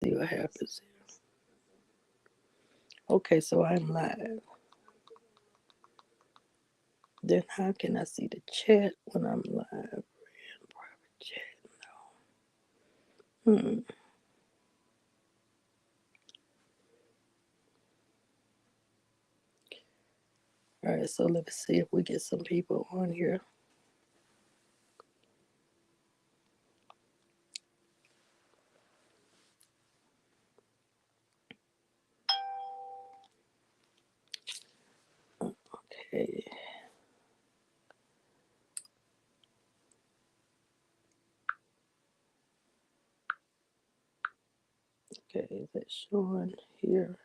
See what happens here. Okay, so I'm live. Then how can I see the chat when I'm live? Private chat. Hmm. All right, so let's see if we get some people on here. Okay. Okay, that's showing here.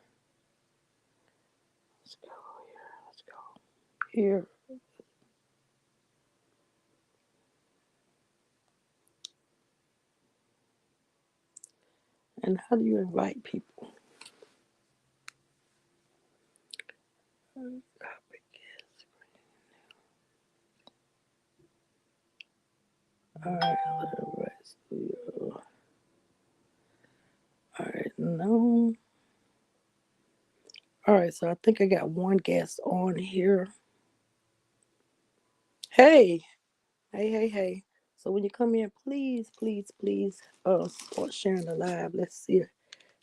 Let's go here. Let's go here. And how do you invite people? Copy guest. All right, let's do. All right, no. All right, so I think I got one guest on here. Hey, hey. So when you come in, please, start sharing the live. Let's see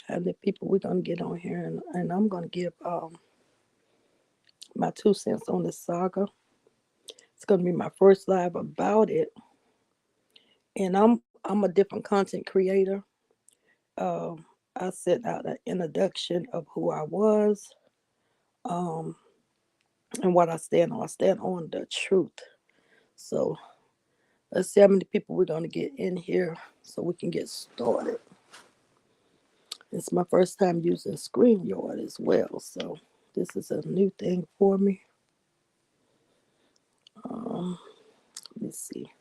how many people we're gonna get on here, and I'm gonna give my 2 cents on this saga. It's gonna be my first live about it, and I'm a different content creator. I sent out an introduction of who I was, um, and what I stand on. I stand on the truth. So let's see how many people we're gonna get in here so we can get started. It's my first time using StreamYard as well, so this is a new thing for me. Let me see.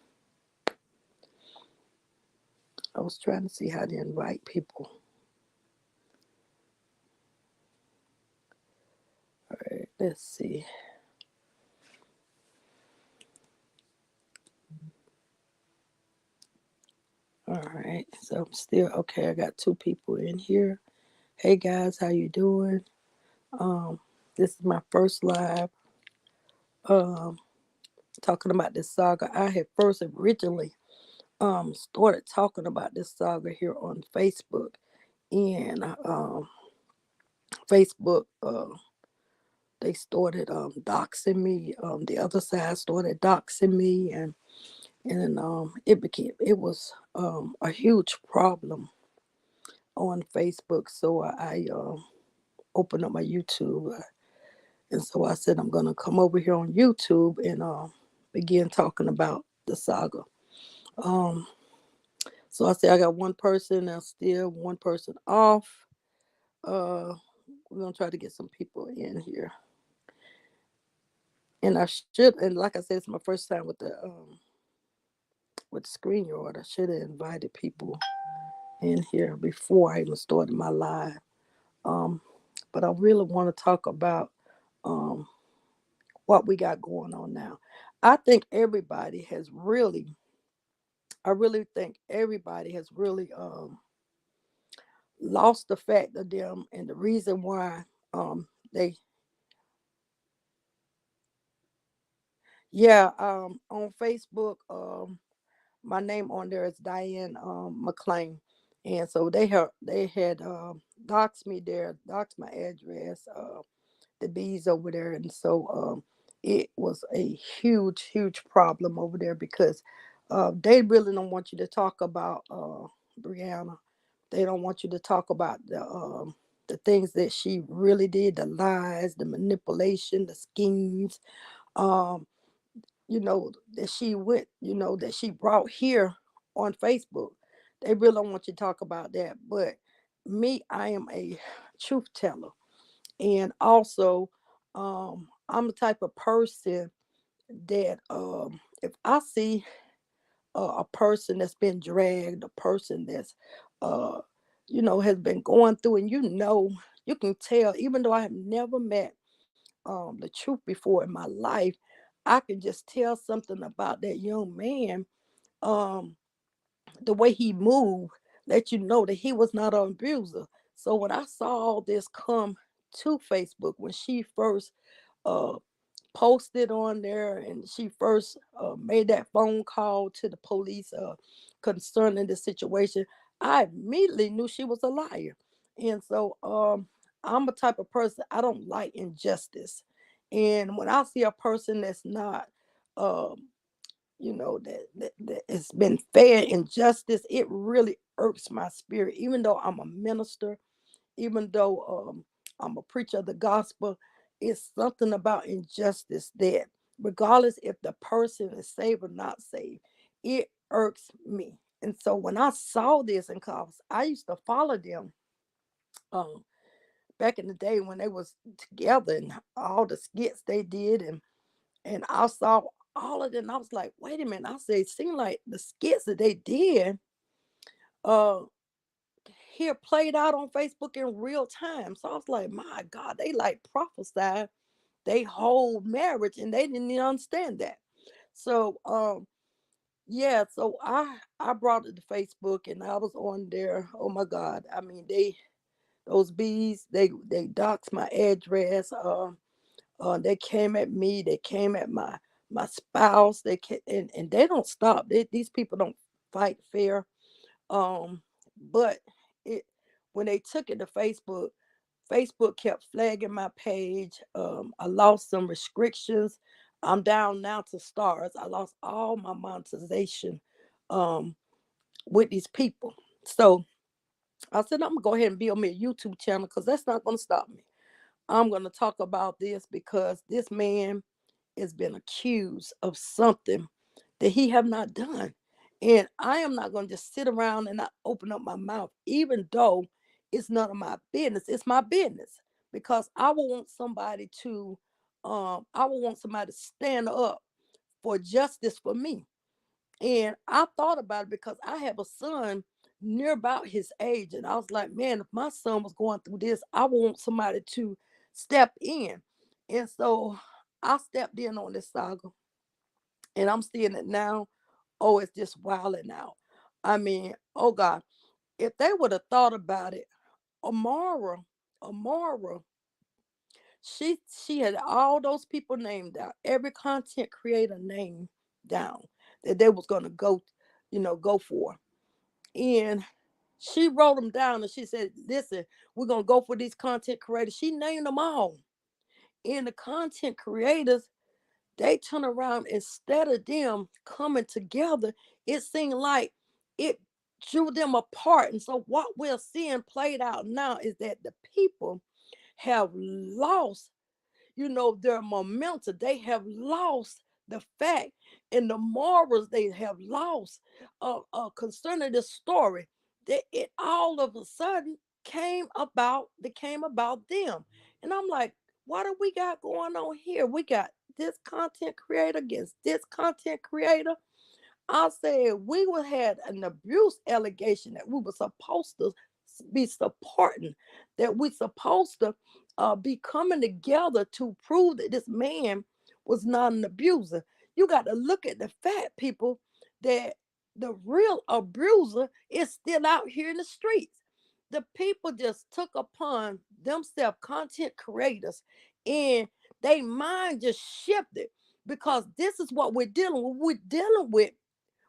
I was trying to see how to invite people. All right, let's see. All right, so I'm still okay. I got 2 people in here. Hey guys, how you doing? Um, this is my first live. Um, talking about this saga. I had first originally started talking about this saga here on Facebook, and Facebook they started doxing me. The other side started doxing me, and it was a huge problem on Facebook. So I opened up my YouTube, and so I said I'm gonna come over here on YouTube and begin talking about the saga. Um, so I said I got one person, and still one person off. Uh, we're gonna try to get some people in here, and I should, and like I said, it's my first time with ScreenYard. I should have invited people in here before I even started my live. Um, but I really want to talk about um, what we got going on now. I think everybody has really, I really think everybody has really lost the fact of them and the reason why they, yeah, on Facebook, my name on there is Diane McLean, and so they had doxed me there, doxed my address, the bees over there, and so it was a huge problem over there because they really don't want you to talk about Brianna. They don't want you to talk about the things that she really did, the lies, the manipulation, the schemes. Um, that she went, that she brought here on Facebook. They really don't want you to talk about that. But me, I am a truth teller. And also, I'm the type of person that if I see a person that's been dragged, a person that's, uh, has been going through, and you can tell, even though I have never met the truth before in my life, I can just tell something about that young man, um, the way he moved. let you know that he was not an abuser. So when I saw all this come to Facebook, when she first uh, posted on there and she first made that phone call to the police concerning the situation, I immediately knew she was a liar. And so I'm a type of person, I don't like injustice. And when I see a person that's not, um, that it's been fair and justice, it really irks my spirit. Even though I'm a minister, even though I'm a preacher of the gospel, it's something about injustice that, regardless if the person is saved or not saved, it irks me. And so when I saw this, and cause I used to follow them um, back in the day when they was together and all the skits they did, and I saw all of them, and I was like, wait a minute. I said, it seemed like the skits that they did uh here played out on Facebook in real time. So I was like, my God, they like prophesied they whole marriage and they didn't even understand that. So yeah, so I brought it to Facebook and I was on there. Oh my God. I mean, those bees, they doxed my address. They came at me, they came at my spouse, and they don't stop. These people don't fight fair. Um, but it when they took it to Facebook, Facebook kept flagging my page. I lost some restrictions. I'm down now to stars. I lost all my monetization um, with these people. So I said, I'm gonna go ahead and build me a YouTube channel because that's not gonna stop me. I'm gonna talk about this because this man has been accused of something that he have not done. And I am not going to just sit around and not open up my mouth, even though it's none of my business. It's my business because I will want somebody to stand up for justice for me. And I thought about it because I have a son near about his age. And I was like, man, if my son was going through this, I would want somebody to step in. And so I stepped in on this saga and I'm seeing it now. Oh, it's just wilding out. I mean, oh God, if they would have thought about it, Amara, Amara, she had all those people named down, every content creator name down that they was gonna go, go for. And she wrote them down and she said, listen, we're gonna go for these content creators. She named them all. And the content creators, they turn around, instead of them coming together, it seemed like it drew them apart. And so what we're seeing played out now is that the people have lost, their momentum. They have lost the fact and the morals they have lost concerning this story. That it all of a sudden came about them. And I'm like, what do we got going on here? We got this content creator against this content creator. I said we would had an abuse allegation that we were supposed to be supporting, that we supposed to be coming together to prove that this man was not an abuser. You got to look at the fact, people, that the real abuser is still out here in the streets. The people just took upon themselves, content creators, and they mind just shifted because this is what we're dealing with.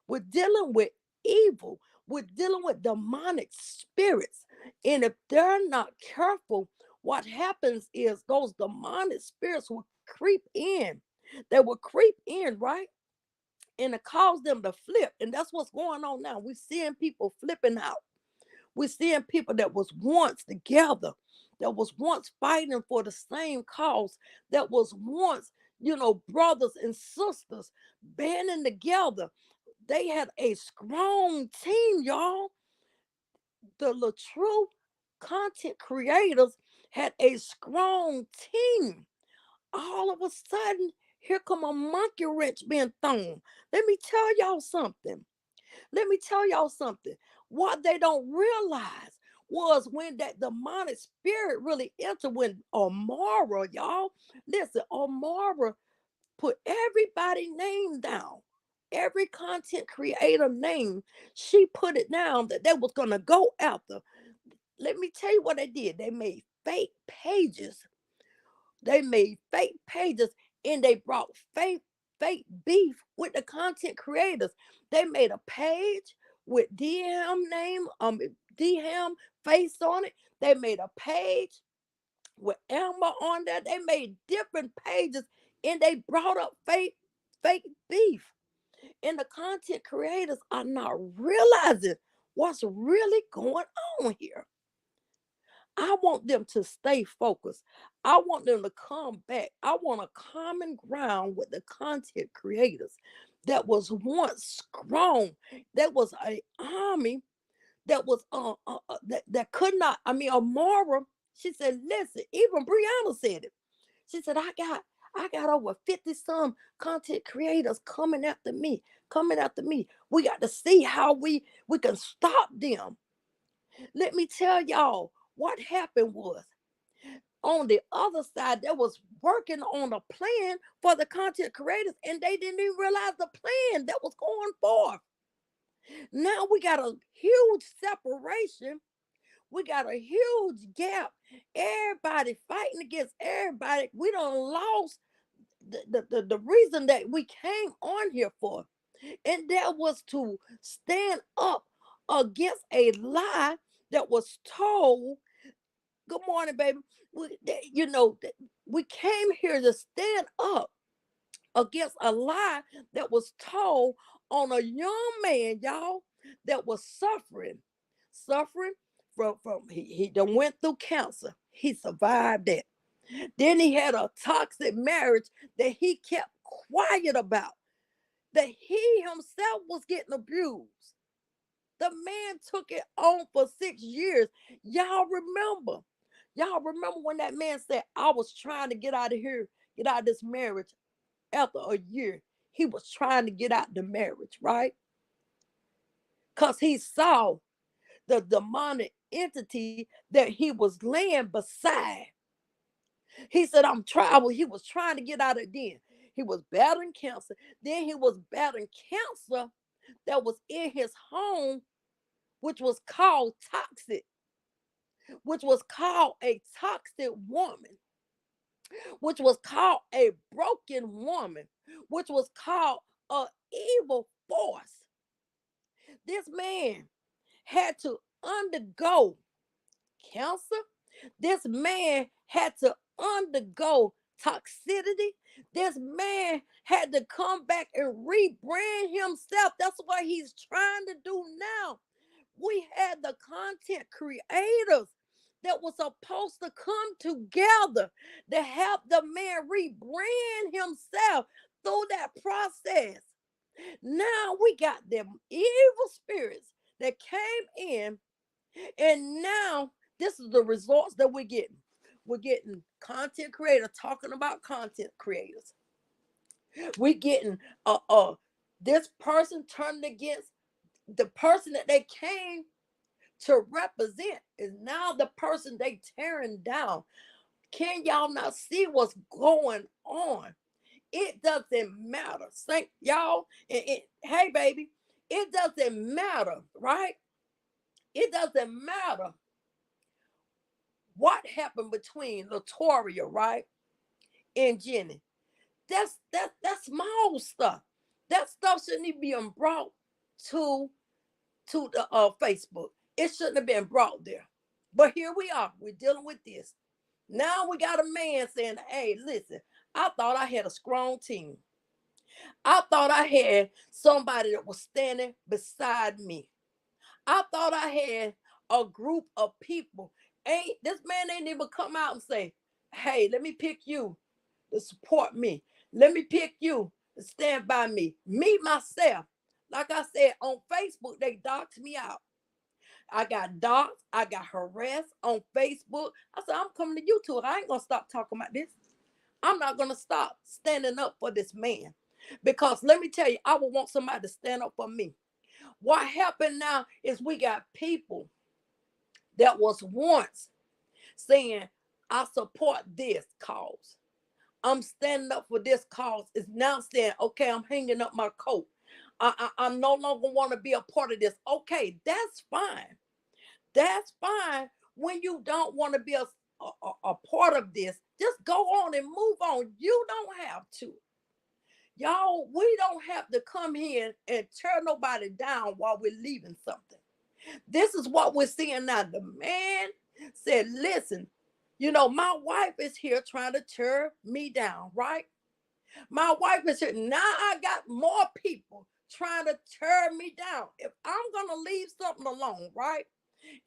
We're dealing with evil. We're dealing with demonic spirits. And if they're not careful, what happens is those demonic spirits will creep in. They will creep in, right? And it cause them to flip. And that's what's going on now. We're seeing people flipping out. We're seeing people that was once together, that was once fighting for the same cause, that was once, brothers and sisters banding together. They had a strong team, y'all. The true content creators had a strong team. All of a sudden, here come a monkey wrench being thrown. Let me tell y'all something. Let me tell y'all something. What they don't realize was when that demonic spirit really entered, when Amara, y'all, listen, Amara put everybody name down. every content creator name, she put it down that they was gonna go after. Let me tell you what they did. They made fake pages. They made fake pages and they brought fake beef with the content creators. They made a page with DM name, DM face on it. They made a page with Elmer on there. They made different pages and they brought up fake beef. And the content creators are not realizing what's really going on here. I want them to stay focused. I want them to come back. I want a common ground with the content creators that was once strong. That was a army that was that could not. I mean, Amara. She said, "Listen." Even Brianna said it. She said, "I got over 50 some content creators coming after me. We got to see how we can stop them." Let me tell y'all what happened was on the other side, they was working on a plan for the content creators, and they didn't even realize the plan that was going forth. Now we got a huge separation. We got a huge gap. Everybody fighting against everybody. We don't lost the reason that we came on here for. And that was to stand up against a lie that was told. Good morning, baby. We came here to stand up against a lie that was told on a young man, y'all, that was suffering from he done went through cancer. He survived that. Then he had a toxic marriage that he kept quiet about, that he himself was getting abused. The man took it on for 6 years. Y'all remember. Y'all remember when that man said, I was trying to get out of here, get out of this marriage after a year. He was trying to get out the marriage, right? Because he saw the demonic entity that he was laying beside. He said, he was trying to get out of it then. He was battling cancer. Then he was battling cancer that was in his home, which was called toxic, which was called a toxic woman, which was called a broken woman, which was called an evil force. This man had to undergo cancer. This man had to undergo toxicity. This man had to come back and rebrand himself. That's what he's trying to do now. We had the content creators that was supposed to come together to help the man rebrand himself through that process. Now we got them evil spirits that came in, and now this is the results that we're getting. We're getting content creators talking about content creators. We're getting this person turning against the person that they came to represent is now the person they tearing down. Can y'all not see what's going on? It doesn't matter. Thank y'all. Hey, baby, it doesn't matter, right? It doesn't matter what happened between Latoria, right, and Jenny. That's small stuff. That stuff shouldn't even be brought to the Facebook. It shouldn't have been brought there. But here we are. We're dealing with this. Now we got a man saying, hey, listen, I thought I had a strong team. I thought I had somebody that was standing beside me. I thought I had a group of people. Ain't this man ain't even come out and say, hey, let me pick you to support me. Let me pick you to stand by me. Me, myself. Like I said, on Facebook, they doxed me out. I got doxxed. I got harassed on Facebook. I said, I'm coming to YouTube. I ain't going to stop talking about this. I'm not going to stop standing up for this man. Because let me tell you, I would want somebody to stand up for me. What happened now is we got people that was once saying, I support this cause. I'm standing up for this cause. Is now saying, okay, I'm hanging up my coat. I'm no longer want to be a part of this. Okay, that's fine. That's fine. When you don't want to be a part of this, just go on and move on. You don't have to. Y'all, we don't have to come here and tear nobody down while we're leaving something. This is what we're seeing now. The man said, listen, my wife is here trying to tear me down, right? My wife is here. Now I got more people trying to tear me down. If I'm going to leave something alone, right?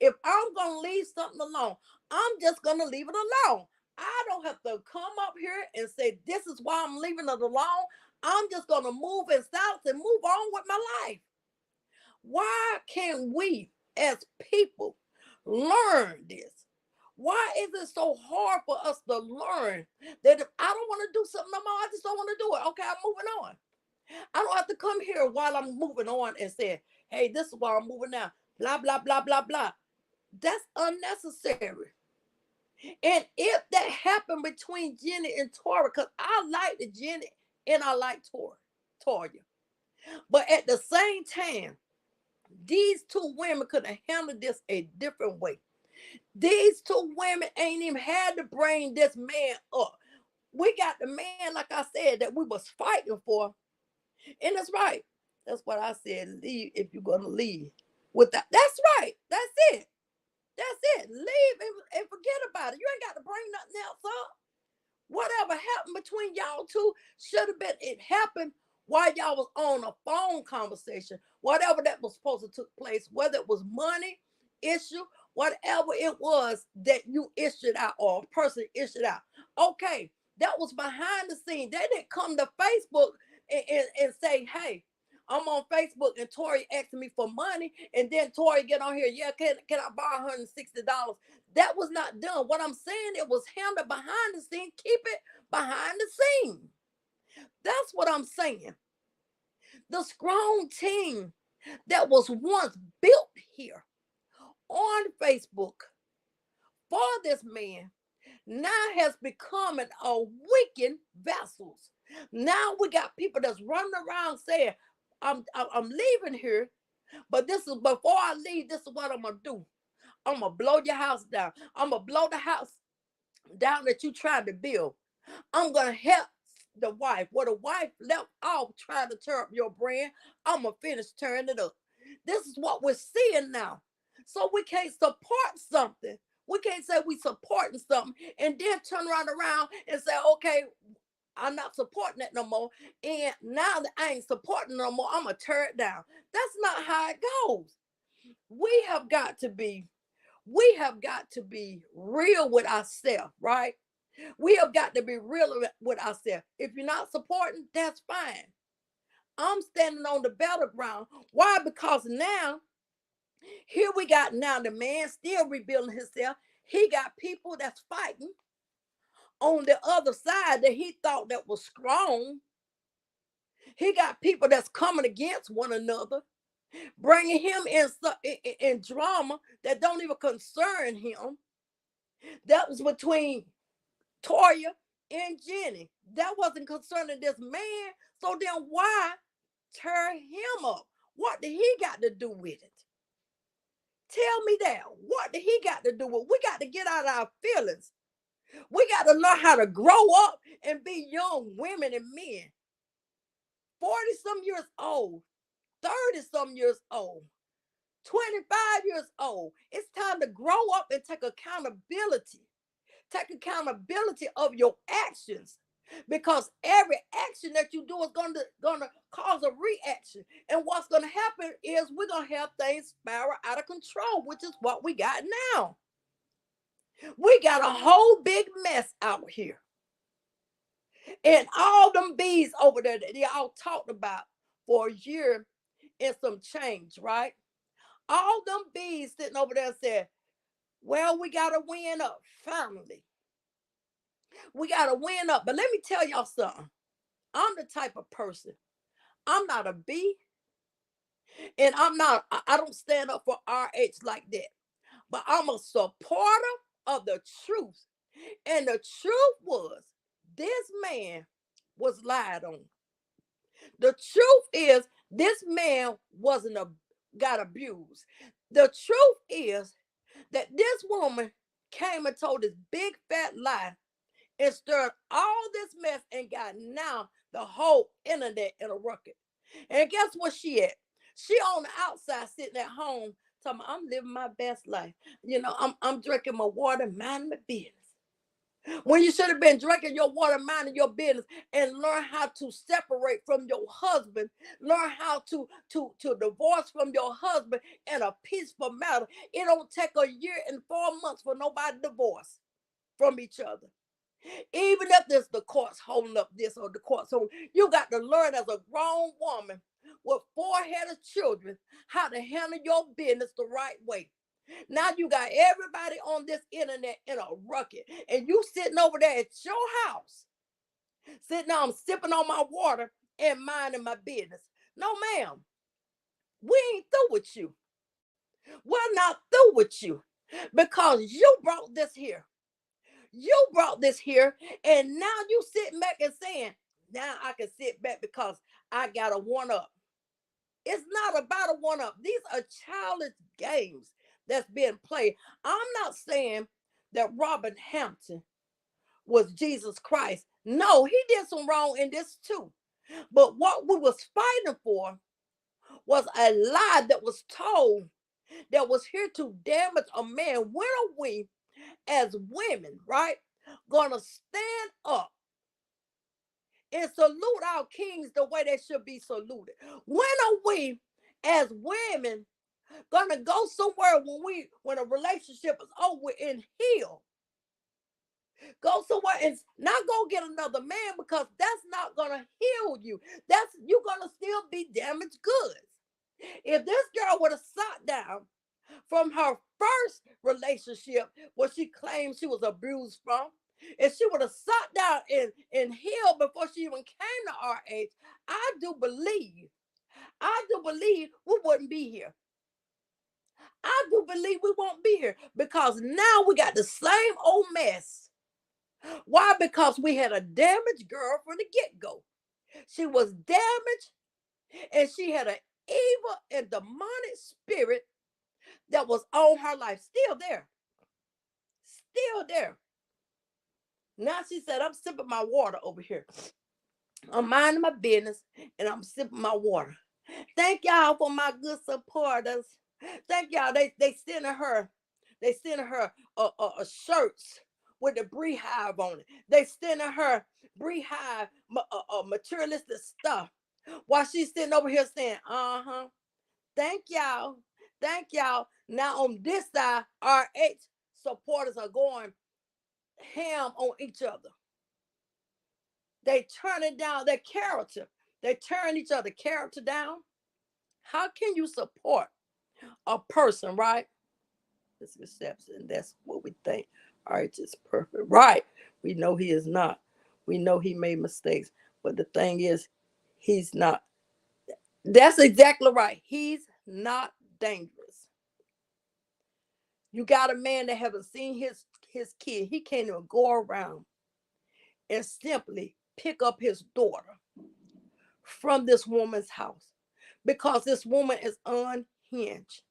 If I'm going to leave something alone, I'm just going to leave it alone. I don't have to come up here and say, this is why I'm leaving it alone. I'm just going to move in silence and move on with my life. Why can't we as people learn this? Why is it so hard for us to learn that if I don't want to do something no more, I just don't want to do it? Okay, I'm moving on. I don't have to come here while I'm moving on and say, hey, this is why I'm moving now. Blah, blah, blah, blah, blah. That's unnecessary. And if that happened between Jenny and Tori, because I like the Jenny and I like Toya. But at the same time, these two women could have handled this a different way. These two women ain't even had to bring this man up. We got the man, like I said, that we was fighting for. And that's right. That's what I said. Leave if you're going to leave. With that. That's right. That's it. That's it. Leave and forget about it. You ain't got to bring nothing else up. Whatever happened between y'all two should have been, it happened while y'all was on a phone conversation. Whatever that was supposed to took place, whether it was money issue, whatever it was that you issued out or a person issued out. Okay, that was behind the scene. They didn't come to Facebook and say, hey, I'm on Facebook and Tori asking me for money, and then Tori get on here, yeah, can I borrow $160? That was not done. What I'm saying, it was handled behind the scene. Keep it behind the scene. That's what I'm saying. The strong team that was once built here on Facebook for this man now has become a weakened vessels. Now we got people that's running around saying, I'm leaving here, but this is before I leave, this is what I'm gonna do. I'm gonna blow your house down. I'm gonna blow the house down that you tried to build. I'm gonna help the wife. Where the wife left off trying to tear up your brand, I'm gonna finish tearing it up. This is what we're seeing now. So we can't support something. We can't say we supporting something and then turn around and say, okay, I'm not supporting it no more. And now that I ain't supporting no more, I'm gonna tear it down. That's not how it goes. We have got to be, we have got to be real with ourselves, right? We have got to be real with ourselves. If you're not supporting, that's fine. I'm standing on the battleground. Why? Because now, here we got now the man still rebuilding himself. He got people that's fighting on the other side that he thought that was strong. He got people that's coming against one another, bringing him in drama that don't even concern him. That was between Toya and Jenny. That wasn't concerning this man. So then why tear him up? What did he got to do with it? Tell me that. What did he got to do with it? We got to get out of our feelings. We got to learn how to grow up and be young women and men. 40 some years old, 30 some years old, 25 years old. It's time to grow up and take accountability. Take accountability of your actions, because every action that you do is gonna cause a reaction. And what's gonna happen is we're gonna have things spiral out of control, which is what we got now. We got a whole big mess out here. And all them bees over there that they all talked about for a year and some change, right? All them bees sitting over there said, well, we gotta win up finally. We got to win up. But let me tell y'all something. I'm the type of person, I'm not a B, and I don't stand up for RH like that. But I'm a supporter of the truth. And the truth was, this man was lied on. The truth is, this man wasn't got abused. The truth is that this woman came and told this big fat lie and stirred all this mess and got now the whole internet in a ruckus. And guess what she at? She on the outside sitting at home talking, I'm living my best life. I'm drinking my water, minding my business. When you should have been drinking your water, minding your business, and learn how to separate from your husband, learn how to divorce from your husband in a peaceful manner. It don't take a year and 4 months for nobody to divorce from each other. Even if there's the courts holding up this or the courts holding, you got to learn as a grown woman with four-headed children how to handle your business the right way. Now you got everybody on this internet in a rucket, and you sitting over there at your house, sitting down sipping on my water and minding my business. No, ma'am, we ain't through with you. We're not through with you because you brought this here. You brought this here, and now you sitting back and saying, now I can sit back because I got a one up. It's not about a one up. These are childish games that's being played. I'm not saying that Robert Hampton was Jesus Christ. No, he did some wrong in this too. But what we was fighting for was a lie that was told that was here to damage a man. When are we as women, right, gonna stand up and salute our kings the way they should be saluted? When are we as women gonna go somewhere when a relationship is over and heal? Go somewhere and not go get another man, because that's not gonna heal you. That's you're gonna still be damaged goods. If this girl would have sat down from her first relationship, where she claimed she was abused from, if she would have sat down and healed before she even came to our age, I do believe we wouldn't be here. I do believe we won't be here because now we got the same old mess. Why? Because we had a damaged girl from the get-go. She was damaged, and she had an evil and demonic spirit that was on her life. Still there. Still there. Now she said, I'm sipping my water over here. I'm minding my business and I'm sipping my water. Thank y'all for my good supporters. Thank y'all. They sending her shirts with the beehive on it. They sending her beehive materialistic stuff while she's sitting over here saying, uh-huh. Thank y'all. Thank y'all. Now on this side, our H supporters are going ham on each other. They turning down their character. They turn each other character down. How can you support a person, right? This reception, that's what we think. All right, it's perfect. Right. We know he is not. We know he made mistakes. But the thing is, he's not. That's exactly right. He's not dangerous. You got a man that haven't seen his kid. He can't even go around and simply pick up his daughter from this woman's house because this woman is unhinged.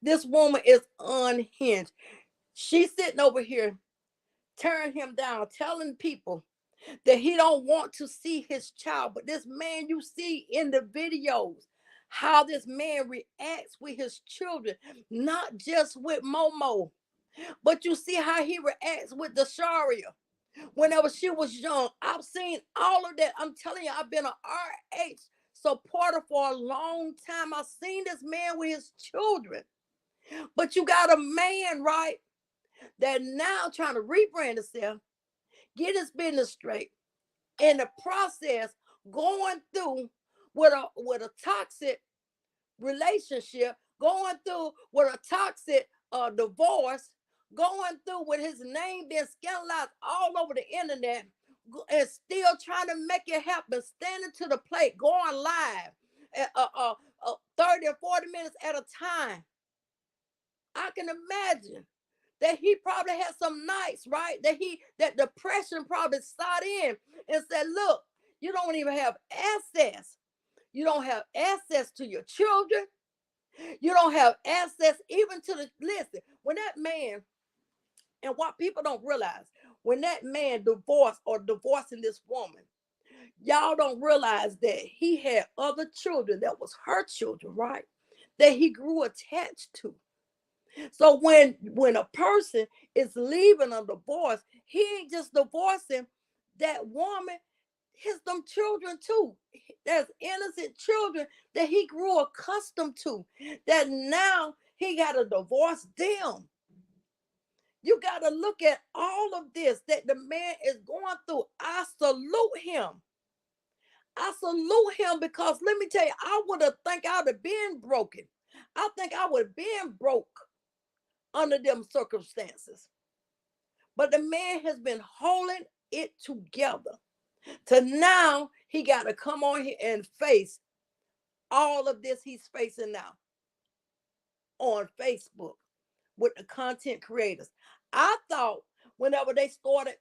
This woman is unhinged. She's sitting over here tearing him down, telling people that he don't want to see his child. But this man, you see in the videos how this man reacts with his children, not just with Momo, but you see how he reacts with Dasharia whenever she was young. I've seen all of that. I'm telling you, I've been an RH supporter for a long time. I've seen this man with his children. But you got a man, right, that now trying to rebrand himself, get his business straight, in the process going through with a toxic relationship, going through with a toxic divorce, going through with his name being scandalized all over the internet, and still trying to make it happen, standing to the plate, going live at 30 or 40 minutes at a time. I can imagine that he probably had some nights, right? That depression probably sat in and said, look, You don't even have access. You don't have access to your children. You don't have access even to the, listen, when that man, and what people don't realize, when that man divorced or divorcing this woman, y'all don't realize that he had other children that was her children, right? That he grew attached to. So when a person is leaving a divorce, he ain't just divorcing that woman, his them children too. There's innocent children that he grew accustomed to, that now he got to divorce them. You got to look at all of this that the man is going through. I salute him. I salute him, because let me tell you, I would have think I would have been broken. I think I would have been broke under them circumstances. But the man has been holding it together. To now, he got to come on here and face all of this he's facing now on Facebook with the content creators. I thought whenever they started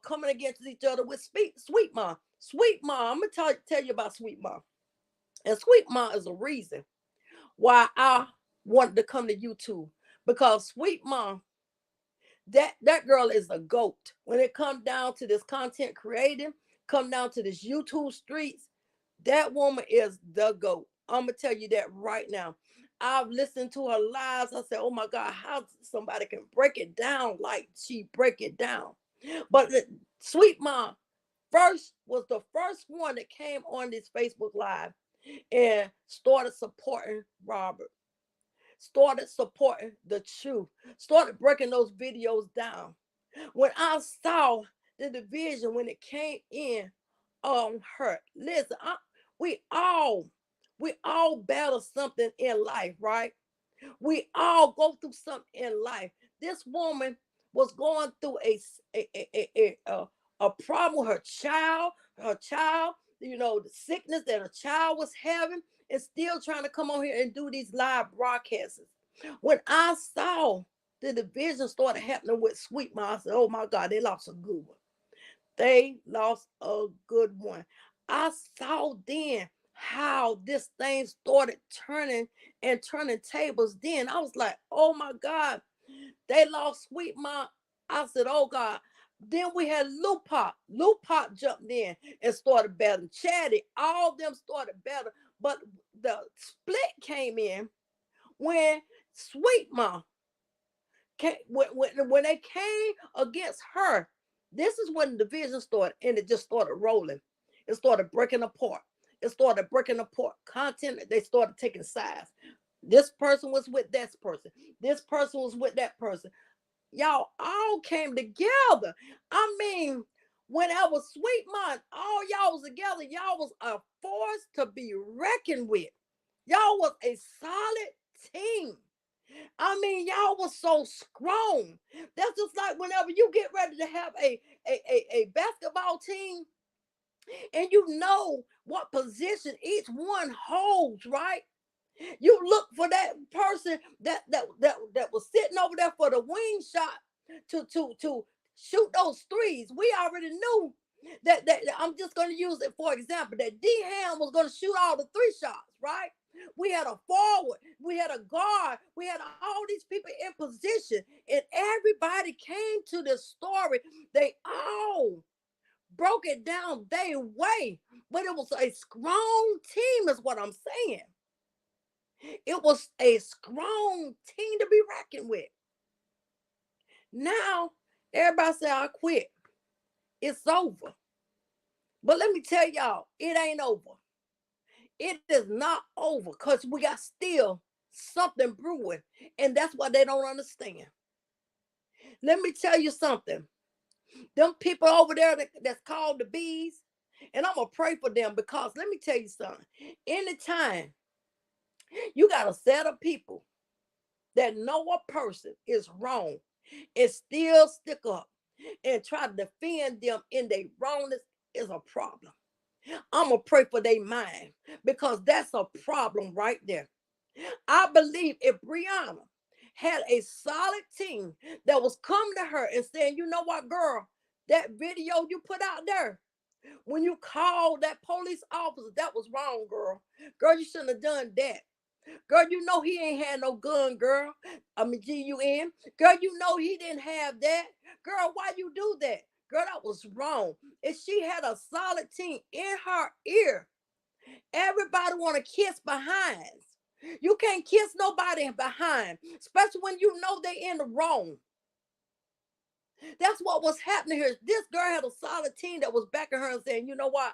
coming against each other with Sweet Mom. Sweet Mom, I'm going to tell you about Sweet Mom. And Sweet Mom is a reason why I wanted to come to YouTube. Because Sweet Mom, that girl is a goat. When it comes down to this content creating, come down to this YouTube streets, that woman is the GOAT. I'm going to tell you that right now. I've listened to her lives. I said, oh my God, how somebody can break it down like she break it down. But the Sweet Mom first was the first one that came on this Facebook Live and started supporting Robert, started supporting the truth, started breaking those videos down. When I saw the division, when it came in on her, listen, we all we all battle something in life, right? We all go through something in life. This woman was going through a problem with her child, the sickness that her child was having, and still trying to come on here and do these live broadcasts. When I saw the division started happening with Sweet Mom, I said, oh my God, they lost a good one. They lost a good one. I saw then how this thing started turning and turning tables. Then I was like, oh my God, they lost Sweet Mom. I said, oh God. Then we had Lou Pop. Lou Pop jumped in and started battling. Chatty, all of them started battling. But the split came in when Sweet Mom when they came against her. This is when the division started, and it just started rolling. It started breaking apart. It started breaking apart. Content, they started taking sides. This person was with this person. This person was with that person. Y'all all came together. I mean, when I was Sweet Mom, all y'all was together. Y'all was a force to be reckoned with. Y'all was a solid team. I mean, y'all was so strong. That's just like whenever you get ready to have a basketball team, and you know what position each one holds, right? You look for that person that was sitting over there for the wing shot to shoot those threes. We already knew that I'm just going to use it for example, that D Ham was going to shoot all the three shots, right? We had a forward, we had a guard, we had all these people in position, and everybody came to this story. They all broke it down their way, but it was a strong team, is what I'm saying. It was a strong team to be reckoned with. Now, everybody say, I quit. It's over. But let me tell y'all, it ain't over. It is not over, because we got still something brewing. And that's what they don't understand. Let me tell you something. Them people over there that's called the bees, and I'm going to pray for them, because let me tell you something. Anytime you got a set of people that know a person is wrong and still stick up and try to defend them in their wrongness, is a problem. I'm going to pray for their mind, because that's a problem right there. I believe if Brianna had a solid team that was coming to her and saying, you know what, girl, that video you put out there, When you called that police officer, that was wrong, girl. Girl, you shouldn't have done that. Girl, you know he ain't had no gun, girl. I mean, Gun. Girl, you know he didn't have that. Girl, why you do that? Girl, that was wrong. If she had a solid team in her ear, everybody want to kiss behind. You can't kiss nobody behind, especially when you know they in the wrong. That's what was happening here. This girl had a solid team that was backing her and saying, you know what,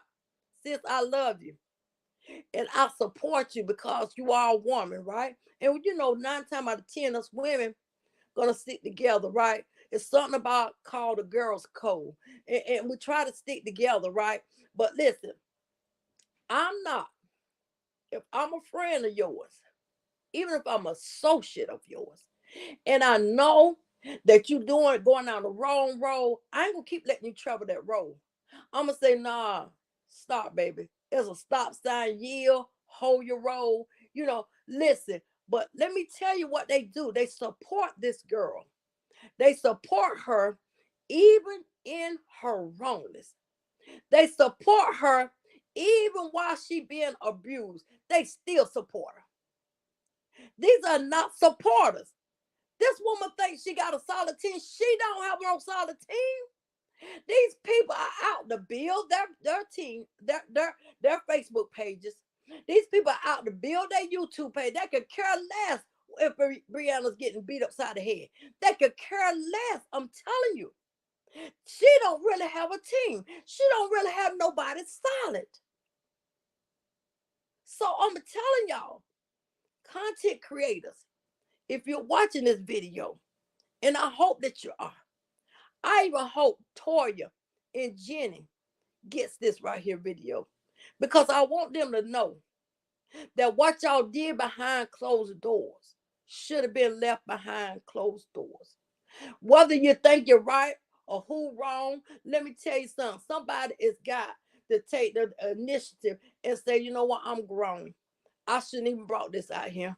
sis, I love you and I support you because you are a woman, right? And you know, 9 times out of 10, us women gonna stick together, right? It's something about called the girls' code, and we try to stick together, right? But listen, I'm not. If I'm a friend of yours, even if I'm an associate of yours, and I know that you doing going down the wrong road, I ain't gonna keep letting you travel that road. I'm gonna say, nah, stop, baby. There's a stop sign, yield, hold your road. You know, listen. But let me tell you what they do. They support this girl. They support her even in her wrongness. They support her even while she being abused. They still support her. These are not supporters. This woman thinks she got a solid team. She don't have no solid team. These people are out to build their team, their Facebook pages. These people are out to build their YouTube page. They could care less if Brianna's getting beat upside the head. They could care less. I'm telling you. She don't really have a team. She don't really have nobody solid. So I'm telling y'all, content creators, if you're watching this video, and I hope that you are, I even hope Toya and Jenny gets this right here video, because I want them to know that what y'all did behind closed doors should have been left behind closed doors. Whether you think you're right or who wrong, let me tell you something. Somebody has got to take the initiative and say, you know what, I'm grown. I shouldn't even brought this out here.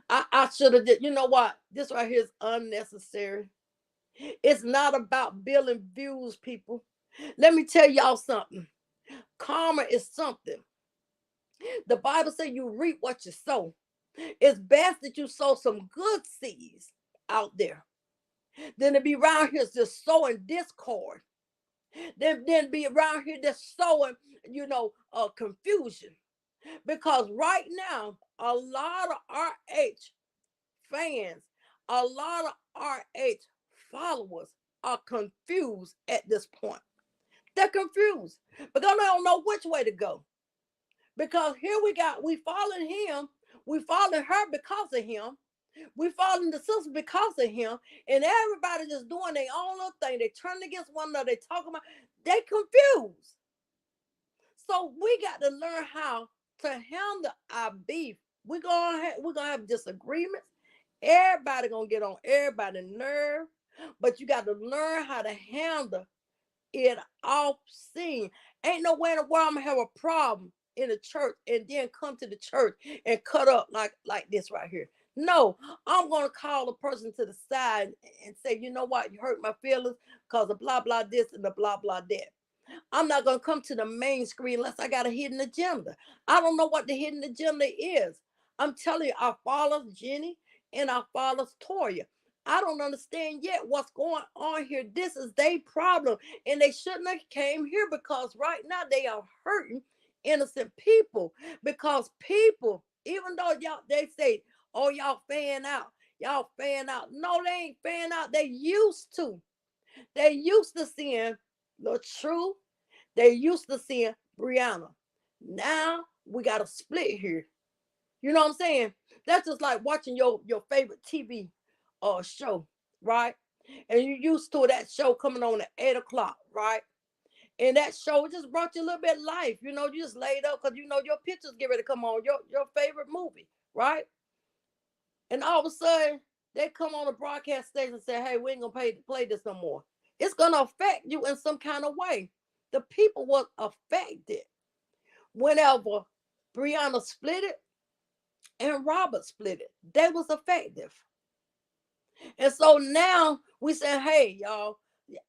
I should have did. You know what? This right here is unnecessary. It's not about billing views, people. Let me tell y'all something. Karma is something. The Bible says you reap what you sow. It's best that you sow some good seeds out there than to be around here just sowing discord. Then be around here just sowing, confusion. Because right now, a lot of RH fans, a lot of RH followers are confused at this point. They're confused because they don't know which way to go. Because here we following him, we following her because of him, we following the sister because of him, and everybody just doing their own little thing. They turn against one another, they talking about, they confused. So we got to learn how to handle our beef. We're gonna have disagreements. Everybody gonna get on everybody's nerve, but you got to learn how to handle it off scene. Ain't no way in the world I'm gonna have a problem in the church and then come to the church and cut up like this right here. No, I'm gonna call the person to the side and say, you know what, you hurt my feelings because of blah blah this and the blah blah that. I'm not going to come to the main screen unless I got a hidden agenda. I don't know what the hidden agenda is. I'm telling you, I follow Jenny and I follow Toya. I don't understand yet what's going on here. This is their problem. And they shouldn't have came here, because right now they are hurting innocent people. Because people, even though they say, oh, y'all fan out. Y'all fan out. No, they ain't fan out. They used to. They used to seeing the truth. They used to seeing Brianna. Now we got a split here. You know what I'm saying? That's just like watching your favorite TV show, right? And you used to that show coming on at 8 o'clock, right? And that show just brought you a little bit of life. You know, you just laid up because you know your pictures get ready to come on, your favorite movie, right? And all of a sudden, they come on the broadcast station and say, hey, we ain't gonna play this no more. It's gonna affect you in some kind of way. The people was affected whenever Brianna split it and Robert split it. They was effective. And so now we say, hey, y'all,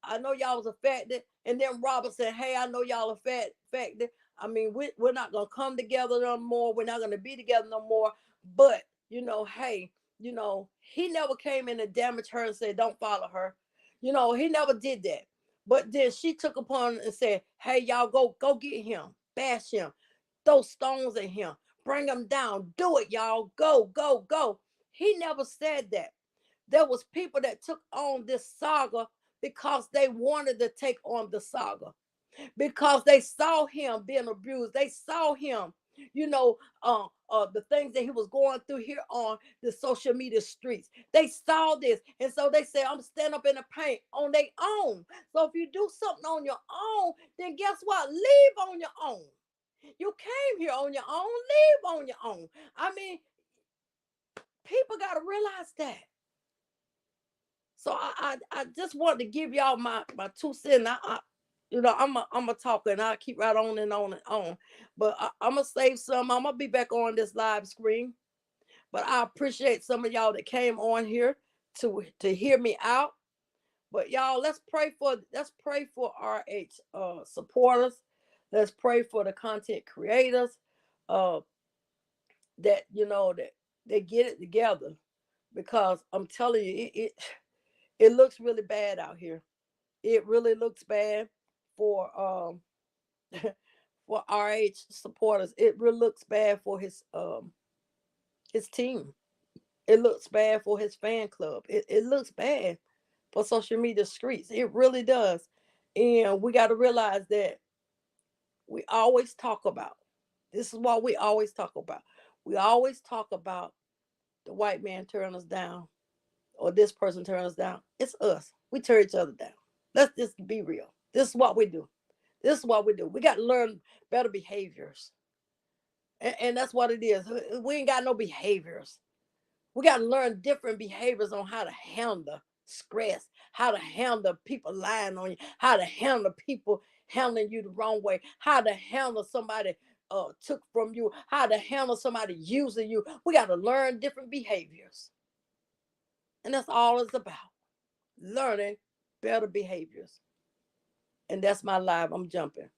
I know y'all was affected. And then Robert said, hey, I know y'all affected. I mean, we're not gonna come together no more. We're not gonna be together no more. But hey, he never came in and damaged her and said, don't follow her. He never did that. But then she took upon and said, hey, y'all go get him, bash him, throw stones at him, bring him down, do it, y'all, go. He never said that. There was people that took on this saga because they wanted to take on the saga, because they saw him being abused. They saw him, the things that he was going through here on the social media streets. They saw this. And so they said, I'm stand up in the paint on their own. So if you do something on your own, then guess what? Leave on your own. You came here on your own, leave on your own. I mean, people got to realize that. So I just wanted to give y'all my 2 cents. I'm a talker, and I keep right on and on and on. But I'm gonna save some. I'm gonna be back on this live screen. But I appreciate some of y'all that came on here to hear me out. But y'all, let's pray for RH supporters. Let's pray for the content creators. Uh, that that they get it together, because I'm telling you, it looks really bad out here. It really looks bad for for RH supporters. It really looks bad for his team. It looks bad for his fan club. It looks bad for social media streets. It really does. And we got to realize that we always talk about this is what we always talk about. We always talk about the white man turn us down, or this person turn us down. It's us. We tear each other down. Let's just be real. This is what we do. This is what we do. We got to learn better behaviors. And that's what it is. We ain't got no behaviors. We got to learn different behaviors on how to handle stress, how to handle people lying on you, how to handle people handling you the wrong way, how to handle somebody took from you, how to handle somebody using you. We got to learn different behaviors. And that's all it's about. Learning better behaviors. And that's my live. I'm jumping.